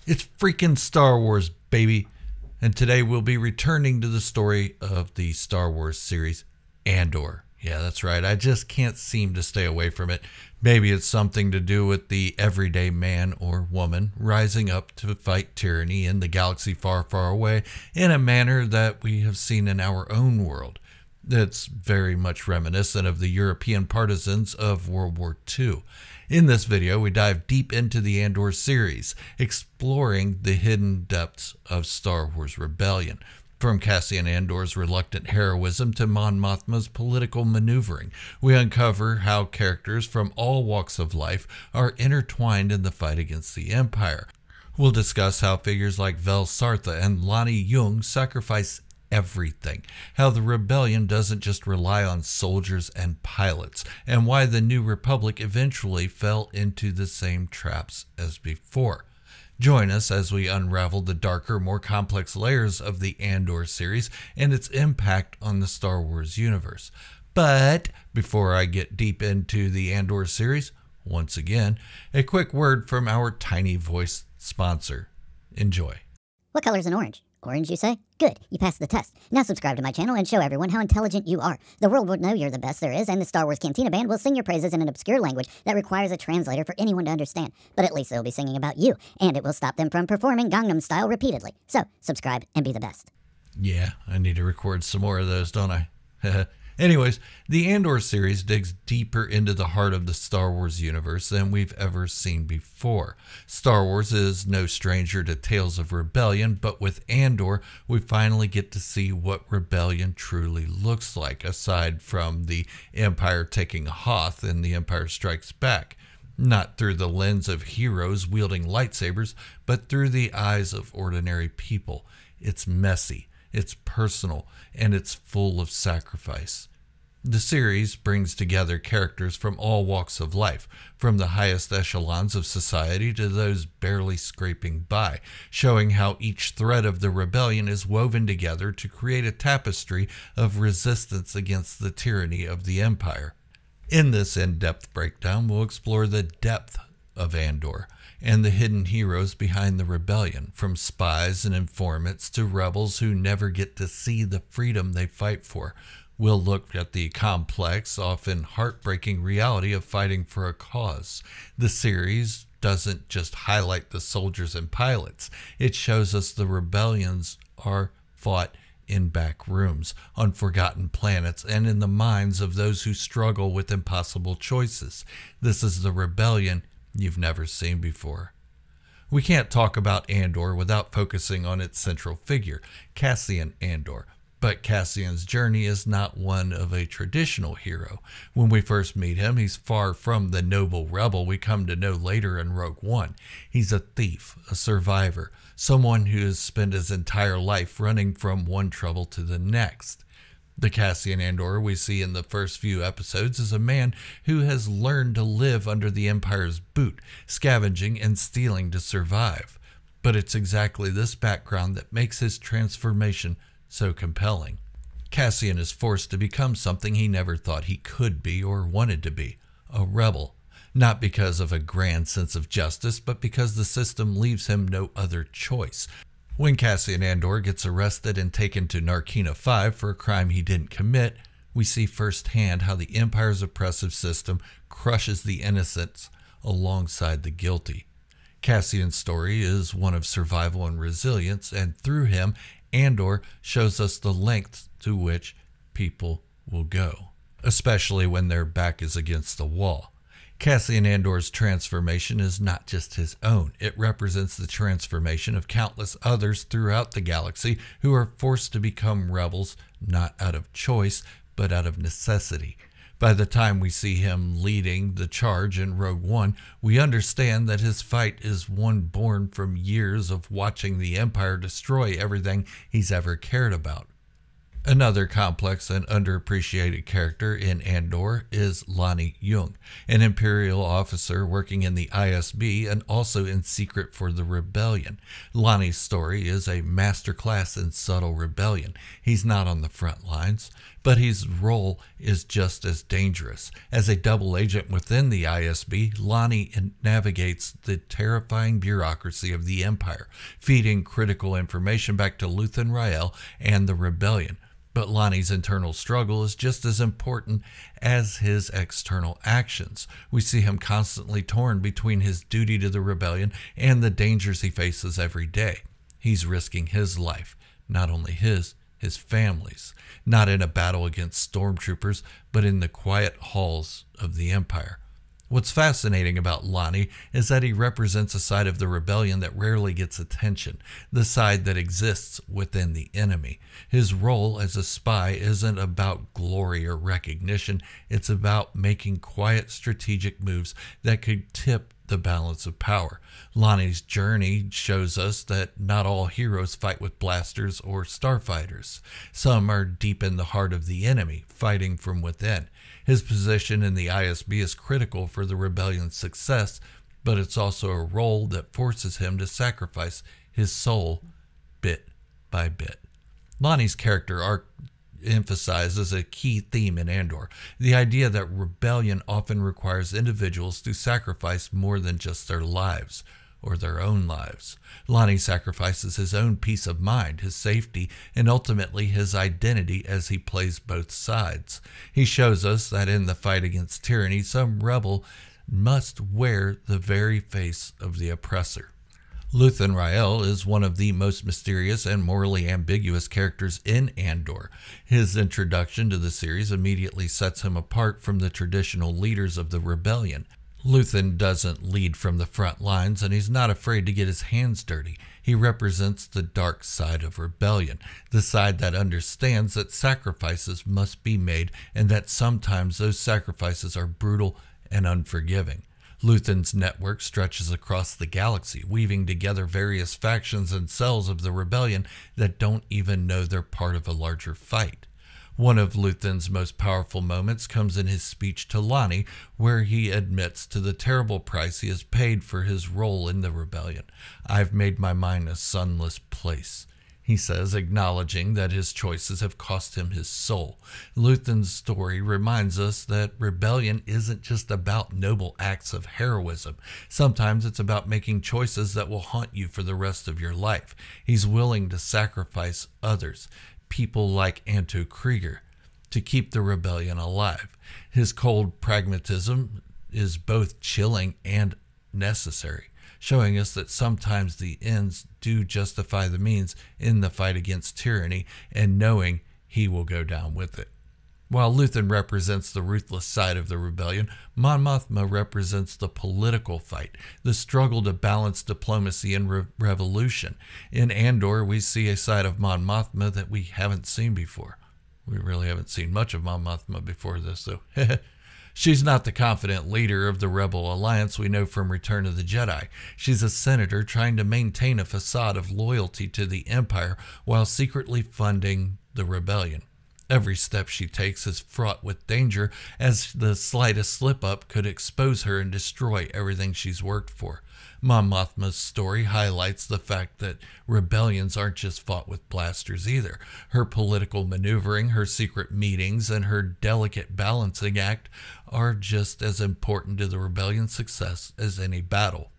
It's freaking Star Wars, baby. And today we'll be returning to the story of the Star Wars series, Andor. Yeah, that's right. I just can't seem to stay away from it. Maybe it's something to do with the everyday man or woman rising up to fight tyranny in the galaxy far, far away in a manner that we have seen in our own world. It's very much reminiscent of the European partisans of World War II. In this video, we dive deep into the Andor series, exploring the hidden depths of Star Wars rebellion. From Cassian Andor's reluctant heroism to Mon Mothma's political maneuvering, we uncover how characters from all walks of life are intertwined in the fight against the Empire. We'll discuss how figures like Vel Sartha and Lani Jung sacrifice everything, how the rebellion doesn't just rely on soldiers and pilots, and why the New Republic eventually fell into the same traps as before. Join us as we unravel the darker, more complex layers of the Andor series and its impact on the Star Wars universe. But before I get deep into the Andor series, once again, a quick word from our tiny voice sponsor. Enjoy. What color is an orange? Orange, you say? Good, you passed the test. Now subscribe to my channel and show everyone how intelligent you are. The world will know you're the best there is, and the Star Wars Cantina Band will sing your praises in an obscure language that requires a translator for anyone to understand. But at least they'll be singing about you, and it will stop them from performing Gangnam Style repeatedly. So, subscribe and be the best. Yeah, I need to record some more of those, don't I? Anyways, the Andor series digs deeper into the heart of the Star Wars universe than we've ever seen before. Star Wars is no stranger to tales of rebellion, but with Andor, we finally get to see what rebellion truly looks like, aside from the Empire taking Hoth in The Empire Strikes Back. Not through the lens of heroes wielding lightsabers, but through the eyes of ordinary people. It's messy. It's personal, and it's full of sacrifice. The series brings together characters from all walks of life, from the highest echelons of society to those barely scraping by, showing how each thread of the rebellion is woven together to create a tapestry of resistance against the tyranny of the Empire. In this in-depth breakdown, we'll explore the depth of Andor and the hidden heroes behind the rebellion, from spies and informants to rebels who never get to see the freedom they fight for. We'll look at the complex, often heartbreaking reality of fighting for a cause. The series doesn't just highlight the soldiers and pilots. It shows us the rebellions are fought in back rooms, on forgotten planets, and in the minds of those who struggle with impossible choices. This is the rebellion you've never seen before. We can't talk about Andor without focusing on its central figure, Cassian Andor. But Cassian's journey is not one of a traditional hero. When we first meet him, he's far from the noble rebel we come to know later in Rogue One. He's a thief, a survivor, someone who has spent his entire life running from one trouble to the next. The Cassian Andor we see in the first few episodes is a man who has learned to live under the Empire's boot, scavenging and stealing to survive. But it's exactly this background that makes his transformation so compelling. Cassian is forced to become something he never thought he could be or wanted to be, a rebel. Not because of a grand sense of justice, but because the system leaves him no other choice. When Cassian Andor gets arrested and taken to Narkina 5 for a crime he didn't commit, we see firsthand how the Empire's oppressive system crushes the innocents alongside the guilty. Cassian's story is one of survival and resilience, and through him, Andor shows us the lengths to which people will go, especially when their back is against the wall. Cassian Andor's transformation is not just his own. It represents the transformation of countless others throughout the galaxy who are forced to become rebels, not out of choice, but out of necessity. By the time we see him leading the charge in Rogue One, we understand that his fight is one born from years of watching the Empire destroy everything he's ever cared about. Another complex and underappreciated character in Andor is Lani Jung, an Imperial officer working in the ISB and also in secret for the rebellion. Lani's story is a masterclass in subtle rebellion. He's not on the front lines. but his role is just as dangerous. As a double agent within the ISB, Lonnie navigates the terrifying bureaucracy of the Empire, feeding critical information back to Luthen Rael and the Rebellion. But Lonnie's internal struggle is just as important as his external actions. We see him constantly torn between his duty to the Rebellion and the dangers he faces every day. He's risking his life, not only his family's, not in a battle against stormtroopers, but in the quiet halls of the Empire. What's fascinating about Lonnie is that he represents a side of the rebellion that rarely gets attention, the side that exists within the enemy. His role as a spy isn't about glory or recognition, it's about making quiet strategic moves that could tip the balance of power. Lonnie's journey shows us that not all heroes fight with blasters or starfighters. Some are deep in the heart of the enemy, fighting from within. His position in the ISB is critical for the rebellion's success, but it's also a role that forces him to sacrifice his soul bit by bit. Lonnie's character arc emphasizes a key theme in Andor, the idea that rebellion often requires individuals to sacrifice more than just their lives or their own lives. Lonnie sacrifices his own peace of mind, his safety, and ultimately his identity as he plays both sides. He shows us that in the fight against tyranny, some rebel must wear the very face of the oppressor. Luthen Rael is one of the most mysterious and morally ambiguous characters in Andor. His introduction to the series immediately sets him apart from the traditional leaders of the rebellion. Luthen doesn't lead from the front lines, and he's not afraid to get his hands dirty. He represents the dark side of rebellion, the side that understands that sacrifices must be made and that sometimes those sacrifices are brutal and unforgiving. Luthen's network stretches across the galaxy, weaving together various factions and cells of the rebellion that don't even know they're part of a larger fight. One of Luthen's most powerful moments comes in his speech to Lonnie, where he admits to the terrible price he has paid for his role in the rebellion. "I've made my mind a sunless place," he says, acknowledging that his choices have cost him his soul. Luthen's story reminds us that rebellion isn't just about noble acts of heroism. Sometimes it's about making choices that will haunt you for the rest of your life. He's willing to sacrifice others, people like Anto Krieger, to keep the rebellion alive. His cold pragmatism is both chilling and necessary, showing us that sometimes the ends do justify the means in the fight against tyranny, and knowing he will go down with it. While Luthen represents the ruthless side of the rebellion, Mon Mothma represents the political fight, the struggle to balance diplomacy and revolution. In Andor, we see a side of Mon Mothma that we haven't seen before. We really haven't seen much of Mon Mothma before this, though. She's not the confident leader of the Rebel Alliance we know from Return of the Jedi. She's a senator trying to maintain a facade of loyalty to the Empire while secretly funding the rebellion. Every step she takes is fraught with danger, as the slightest slip-up could expose her and destroy everything she's worked for. Mon Mothma's story highlights the fact that rebellions aren't just fought with blasters either. Her political maneuvering, her secret meetings, and her delicate balancing act are just as important to the rebellion's success as any battle.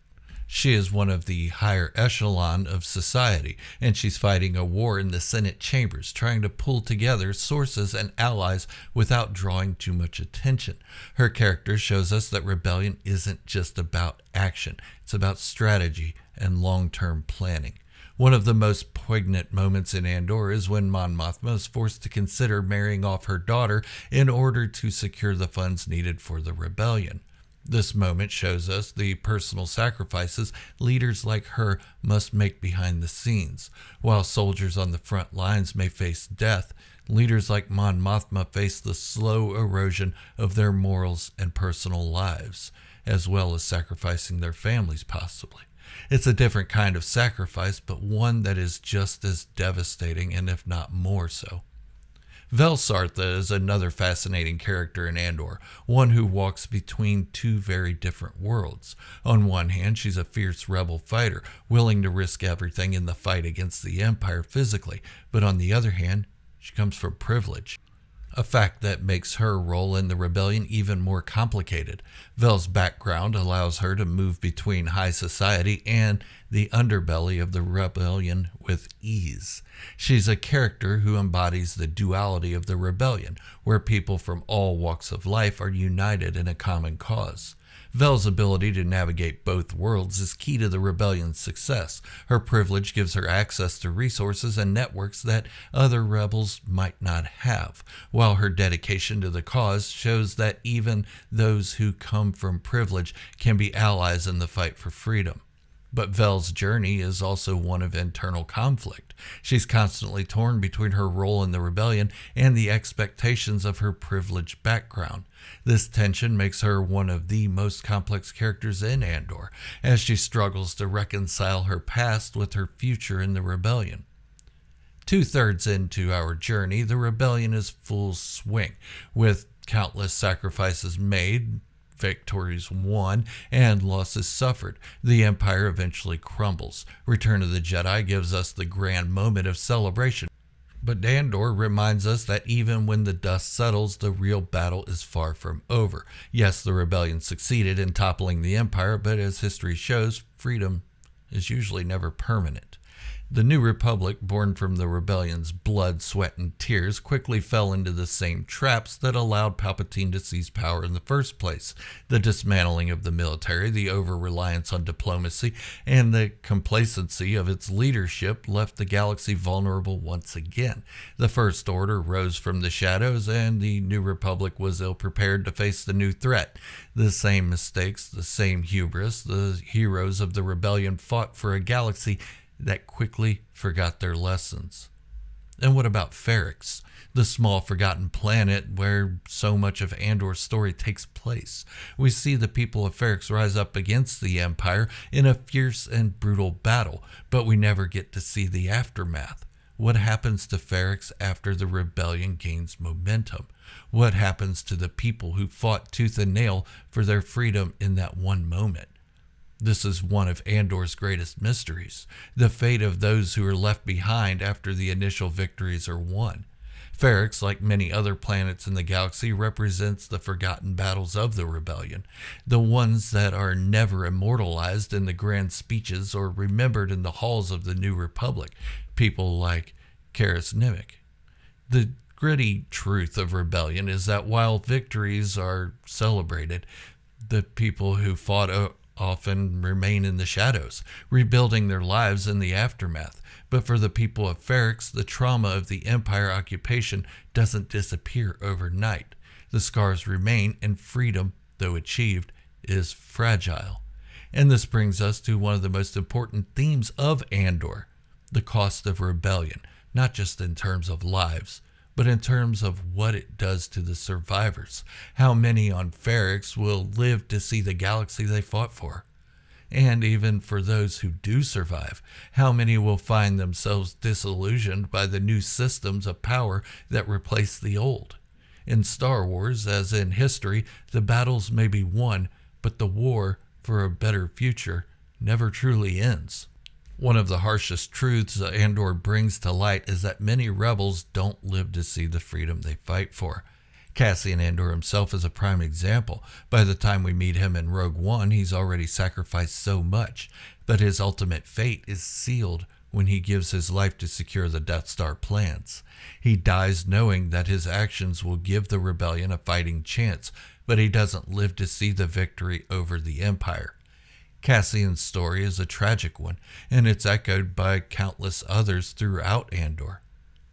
She is one of the higher echelon of society, and she's fighting a war in the Senate chambers, trying to pull together sources and allies without drawing too much attention. Her character shows us that rebellion isn't just about action, it's about strategy and long-term planning. One of the most poignant moments in Andor is when Mon Mothma is forced to consider marrying off her daughter in order to secure the funds needed for the rebellion. This moment shows us the personal sacrifices leaders like her must make behind the scenes. While soldiers on the front lines may face death, leaders like Mon Mothma face the slow erosion of their morals and personal lives, as well as sacrificing their families possibly. It's a different kind of sacrifice, but one that is just as devastating, and if not more so. Vel Sartha is another fascinating character in Andor, one who walks between two very different worlds. On one hand, she's a fierce rebel fighter, willing to risk everything in the fight against the Empire physically, but on the other hand, she comes from privilege. a fact that makes her role in the rebellion even more complicated. Vel's background allows her to move between high society and the underbelly of the rebellion with ease. She's a character who embodies the duality of the rebellion, where people from all walks of life are united in a common cause. Vel's ability to navigate both worlds is key to the rebellion's success. Her privilege gives her access to resources and networks that other rebels might not have, while her dedication to the cause shows that even those who come from privilege can be allies in the fight for freedom. But Vel's journey is also one of internal conflict. She's constantly torn between her role in the rebellion and the expectations of her privileged background. This tension makes her one of the most complex characters in Andor, as she struggles to reconcile her past with her future in the rebellion. 2/3 into our journey, the rebellion is full swing, with countless sacrifices made, victories won, and losses suffered. The Empire eventually crumbles. Return of the Jedi gives us the grand moment of celebration. But Andor reminds us that even when the dust settles, the real battle is far from over. Yes, the rebellion succeeded in toppling the Empire, but as history shows, freedom is usually never permanent. The New Republic, born from the rebellion's blood, sweat, and tears, quickly fell into the same traps that allowed Palpatine to seize power in the first place. The dismantling of the military, the over-reliance on diplomacy, and the complacency of its leadership left the galaxy vulnerable once again. The First Order rose from the shadows, and the New Republic was ill-prepared to face the new threat. The same mistakes, the same hubris, the heroes of the rebellion fought for a galaxy that quickly forgot their lessons. And what about Ferrix, the small forgotten planet where so much of Andor's story takes place? We see the people of Ferrix rise up against the Empire in a fierce and brutal battle, but we never get to see the aftermath. What happens to Ferrix after the rebellion gains momentum? What happens to the people who fought tooth and nail for their freedom in that one moment? This is one of Andor's greatest mysteries, the fate of those who are left behind after the initial victories are won. Ferrix, like many other planets in the galaxy, represents the forgotten battles of the rebellion, the ones that are never immortalized in the grand speeches or remembered in the halls of the New Republic, people like Karis Nimmick. The gritty truth of rebellion is that while victories are celebrated, the people who fought often remain in the shadows, rebuilding their lives in the aftermath. But for the people of Ferrix, the trauma of the Empire occupation doesn't disappear overnight. The scars remain, and freedom, though achieved, is fragile. And this brings us to one of the most important themes of Andor, the cost of rebellion, not just in terms of lives, but in terms of what it does to the survivors. How many on Ferrix will live to see the galaxy they fought for? And even for those who do survive, how many will find themselves disillusioned by the new systems of power that replace the old? In Star Wars, as in history, the battles may be won, but the war for a better future never truly ends. One of the harshest truths Andor brings to light is that many rebels don't live to see the freedom they fight for. Cassian Andor himself is a prime example. By the time we meet him in Rogue One, he's already sacrificed so much, but his ultimate fate is sealed when he gives his life to secure the Death Star plans. He dies knowing that his actions will give the rebellion a fighting chance, but he doesn't live to see the victory over the Empire. Cassian's story is a tragic one, and it's echoed by countless others throughout Andor.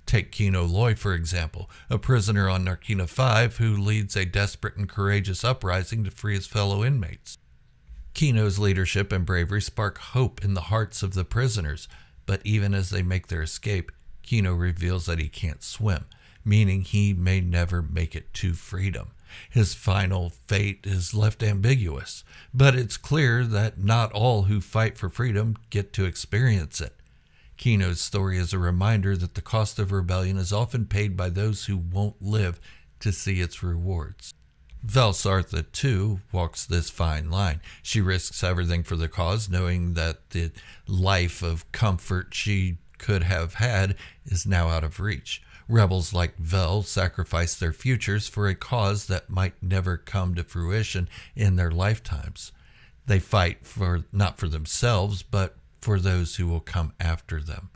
Take Kino Loy, for example, a prisoner on Narkina 5 who leads a desperate and courageous uprising to free his fellow inmates. Kino's leadership and bravery spark hope in the hearts of the prisoners, but even as they make their escape, Kino reveals that he can't swim, meaning he may never make it to freedom. His final fate is left ambiguous, but it's clear that not all who fight for freedom get to experience it. Kino's story is a reminder that the cost of rebellion is often paid by those who won't live to see its rewards. Vel Sartha, too, walks this fine line. She risks everything for the cause, knowing that the life of comfort she could have had is now out of reach. Rebels like Vel sacrifice their futures for a cause that might never come to fruition in their lifetimes. They fight for not for themselves, but for those who will come after them.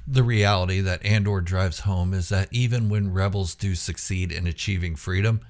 The reality that Andor drives home is that even when rebels do succeed in achieving freedom,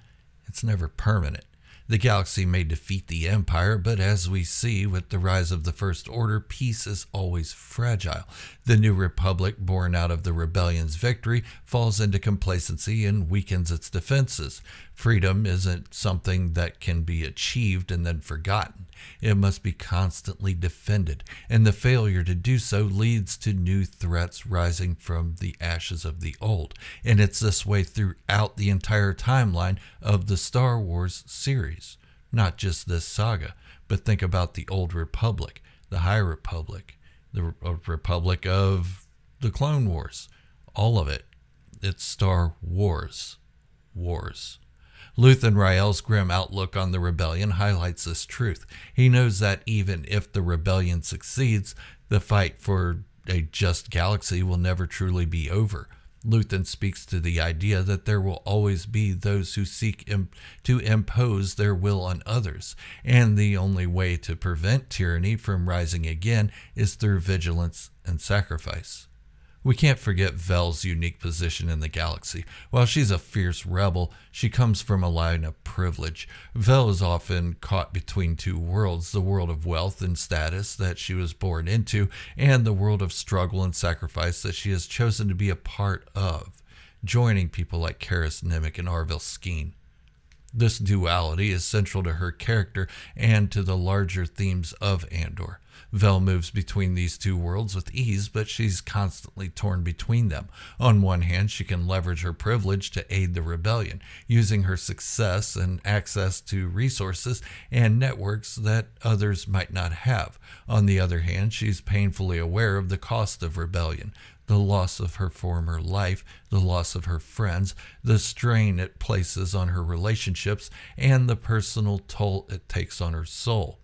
it's never permanent. The galaxy may defeat the Empire, but as we see with the rise of the First Order, peace is always fragile. The New Republic, born out of the Rebellion's victory, falls into complacency and weakens its defenses. Freedom isn't something that can be achieved and then forgotten. It must be constantly defended, and the failure to do so leads to new threats rising from the ashes of the old. And it's this way throughout the entire timeline of the Star Wars series. Not just this saga, but think about the Old Republic, the High Republic, the Republic of the Clone Wars. All of it. It's Star Wars. Wars. Luthen Rael's grim outlook on the rebellion highlights this truth. He knows that even if the rebellion succeeds, the fight for a just galaxy will never truly be over. Luthen speaks to the idea that there will always be those who seek to impose their will on others, and the only way to prevent tyranny from rising again is through vigilance and sacrifice. We can't forget Vel's unique position in the galaxy. While she's a fierce rebel, she comes from a line of privilege. Vel is often caught between two worlds, the world of wealth and status that she was born into, and the world of struggle and sacrifice that she has chosen to be a part of, joining people like Karis Nemik and Arvel Skeen. This duality is central to her character and to the larger themes of Andor. Vel moves between these two worlds with ease, but she's constantly torn between them. On one hand, she can leverage her privilege to aid the rebellion, using her success and access to resources and networks that others might not have. On the other hand, she's painfully aware of the cost of rebellion, the loss of her former life, the loss of her friends, the strain it places on her relationships, and the personal toll it takes on her soul.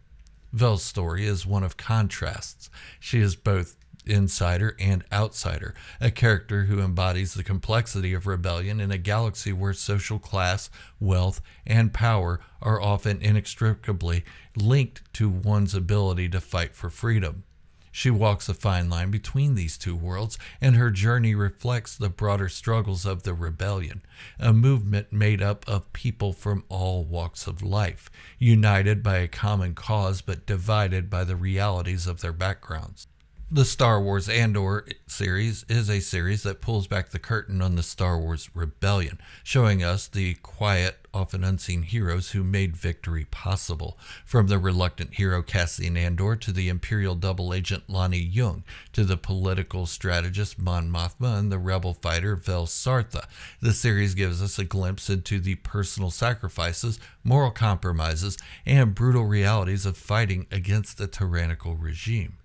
Vel's story is one of contrasts. She is both insider and outsider, a character who embodies the complexity of rebellion in a galaxy where social class, wealth, and power are often inextricably linked to one's ability to fight for freedom. She walks a fine line between these two worlds, and her journey reflects the broader struggles of the rebellion, a movement made up of people from all walks of life, united by a common cause but divided by the realities of their backgrounds. The Star Wars Andor series is a series that pulls back the curtain on the Star Wars rebellion, showing us the quiet, often unseen heroes who made victory possible. From the reluctant hero Cassian Andor to the Imperial double agent Lani Jung, to the political strategist Mon Mothma and the rebel fighter Vel Sartha. The series gives us a glimpse into the personal sacrifices, moral compromises, and brutal realities of fighting against a tyrannical regime.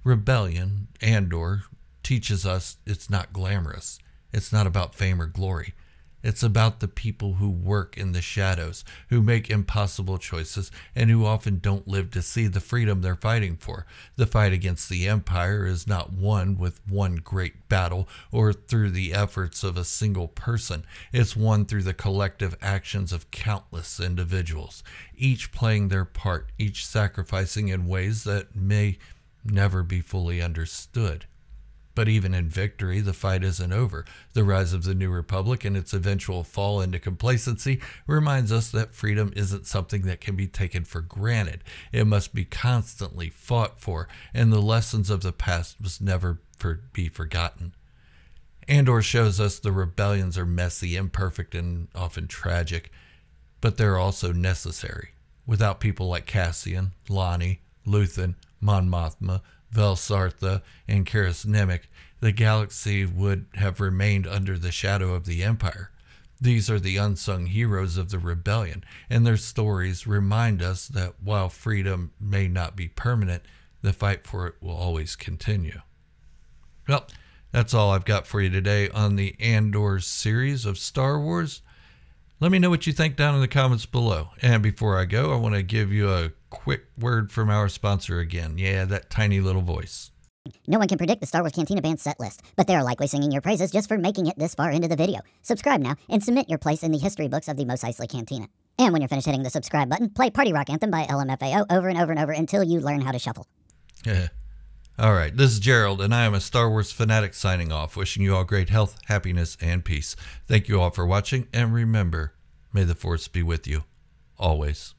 Rebellion, Andor, teaches us it's not glamorous. It's not about fame or glory. It's about the people who work in the shadows, who make impossible choices, and who often don't live to see the freedom they're fighting for. The fight against the Empire is not won with one great battle or through the efforts of a single person. It's won through the collective actions of countless individuals, each playing their part, each sacrificing in ways that may never be fully understood. But even in victory, the fight isn't over. The rise of the New Republic and its eventual fall into complacency reminds us that freedom isn't something that can be taken for granted. It must be constantly fought for, and the lessons of the past must never be forgotten. Andor shows us the rebellions are messy, imperfect, and often tragic, but they're also necessary. Without people like Cassian, Lani, Luthen, Mon Mothma, Vel Sartha, and Karis Nemik, the galaxy would have remained under the shadow of the Empire. These are the unsung heroes of the rebellion, and their stories remind us that while freedom may not be permanent, the fight for it will always continue. Well, that's all I've got for you today on the Andor series of Star Wars. Let me know what you think down in the comments below. And before I go, I want to give you a quick word from our sponsor again. Yeah, that tiny little voice. button. No one can predict the Star Wars Cantina Band's set list, but they are likely singing your praises just for making it this far into the video. Subscribe now and submit your place in the history books of the Mos Eisley Cantina. And when you're finished hitting the subscribe button, play Party Rock Anthem by LMFAO over and over and over until you learn how to shuffle. All right, this is Gerald, and I am a Star Wars fanatic signing off, wishing you all great health, happiness, and peace. Thank you all for watching, and remember, may the Force be with you, always.